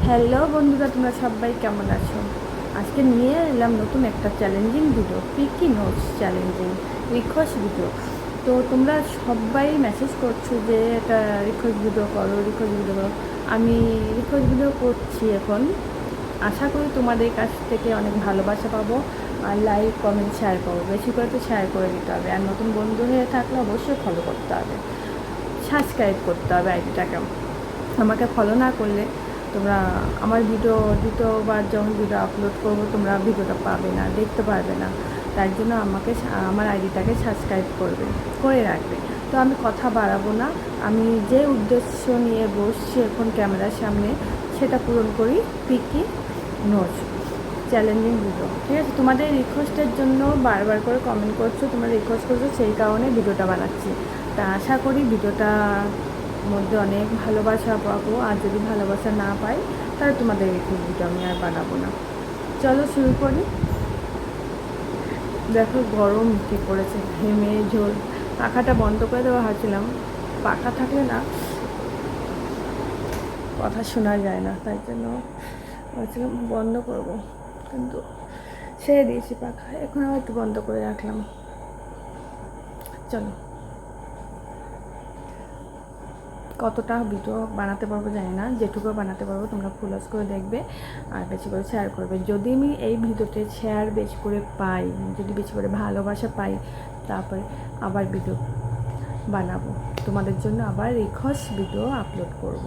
Hello বন্ধুরা, তোমরা সবাই কেমন আছো? আজকে নিয়ে এলাম নতুন একটা চ্যালেঞ্জিং ভিডিও, পিকি নোটস চ্যালেঞ্জিং রিকোয়েস্ট ভিডিও। তো তোমরা সবাই মেসেজ করছো যে এটা রিকোয়েস্ট ভিডিও করো, রিকোয়েস্ট ভিডিও করো। আমি রিকোয়েস্ট ভিডিও করছি এখন। আশা করি তোমাদের কাছ থেকে অনেক ভালোবাসা পাবো, আর লাইক কমেন্ট শেয়ার পাবো। বেশি করে তো শেয়ার করে দিতে হবে, আর নতুন বন্ধু হয়ে থাকলে অবশ্যই ফলো করতে হবে, সাবস্ক্রাইব করতে হবে আইডিটাকে। আমাকে ফলো না করলে তোমরা আমার ভিডিও দ্বিতীয়বার যখন ভিডিও আপলোড করবো তোমরা ভিডিওটা পাবে না, দেখতে পারবে না। তার জন্য আমাকে আমার আইডিটাকে সাবস্ক্রাইব করে রাখবে। তো আমি কথা বাড়াবো না, আমি যে উদ্দেশ্য নিয়ে বসছি এখন ক্যামেরার সামনে সেটা পূরণ করি। পিকি নোটস চ্যালেঞ্জিং ভিডিও, ঠিক আছে? তোমাদের রিকোয়েস্টের জন্য বারবার করে কমেন্ট করছো, তোমরা রিকোয়েস্ট করছো, সেই কারণে ভিডিওটা বানাচ্ছি। তা আশা করি ভিডিওটা মধ্যে অনেক ভালোবাসা পাবো, আর যদি ভালোবাসা না পাই তাহলে তোমাদের রিকোয়েস্ট ভিডিও আমি আর বানাবো না। চলো শুরু করি। দেখো গরম কী পড়েছে, ঘেমে ঝোল। পাখাটা বন্ধ করে দেওয়া হয়েছিলাম, পাখা থাকলে না কথা শোনা যায় না, তাই জন্য ভাবছিলাম বন্ধ করব, কিন্তু ছেড়ে দিয়েছি পাখা, এখন আবার একটু বন্ধ করে রাখলাম। চলো, কতটা ভিডিও বানাতে পারবো জানি না, যেটুকু বানাতে পারবো তোমরা ফলোস করে দেখবে আর বেশি করে শেয়ার করবে। যদি আমি এই ভিডিওতে শেয়ার বেশি করে পাই, যদি বেশি করে ভালোবাসা পাই, তারপরে আবার ভিডিও বানাবো তোমাদের জন্য, আবার রিকোয়েস্ট ভিডিও আপলোড করব।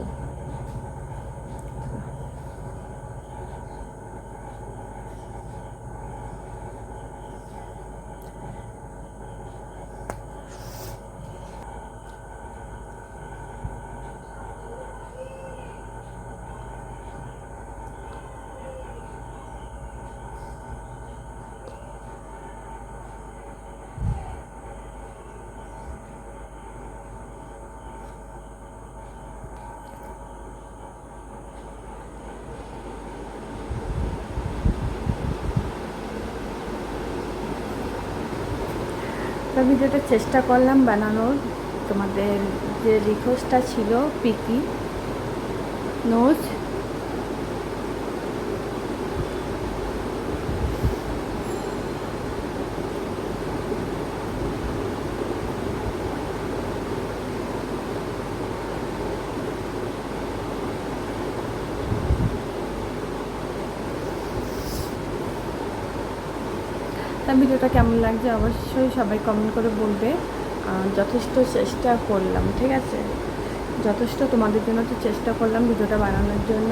তো ভিডিওটা চেষ্টা করলাম বানানোর, তোমাদের যে রিকোয়েস্টটা ছিল পিকি নোটস। তার ভিডিওটা কেমন লাগছে অবশ্যই সবাই কমেন্ট করে বলবে। যথেষ্ট চেষ্টা করলাম, ঠিক আছে? যথেষ্ট তোমাদের জন্য তো চেষ্টা করলাম ভিডিওটা বানানোর জন্য।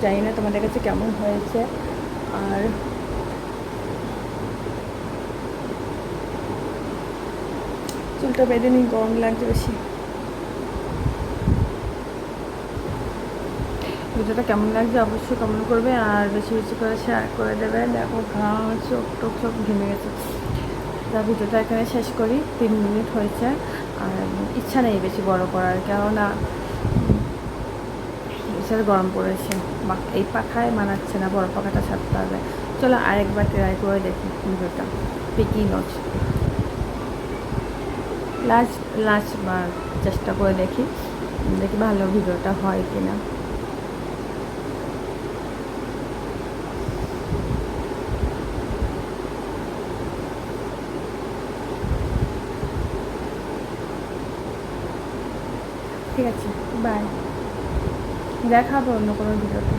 জানি না তোমাদের কাছে কেমন হয়েছে। আর চুলটা বেঁধে নিই, গরম লাগছে বেশি। ভিডিওটা কেমন লাগছে অবশ্যই কমেন্ট করবে, আর বেশি বেশি করে শেয়ার করে দেবে। দেখো ঘাম, চোখ টোক সব ঘেমে গেছে। তা ভিডিওটা এখানে শেষ করি, 3 মিনিট হয়েছে। আর ইচ্ছা নেই বেশি বড় করার, কেননা বিশাল গরম পড়েছে, এই পাখায় মানাচ্ছে না, বড় পাখাটা ছাড়তে হবে। চলো আরেকবার ট্রাই করে দেখি ভিডিওটা, পিকি নোটস লাস্ট বার চেষ্টা করে দেখি ভালো ভিডিওটা হয় কিনা। ঠিক আছে, বাই, দেখাবো অন্য কোনো ভিডিওতে।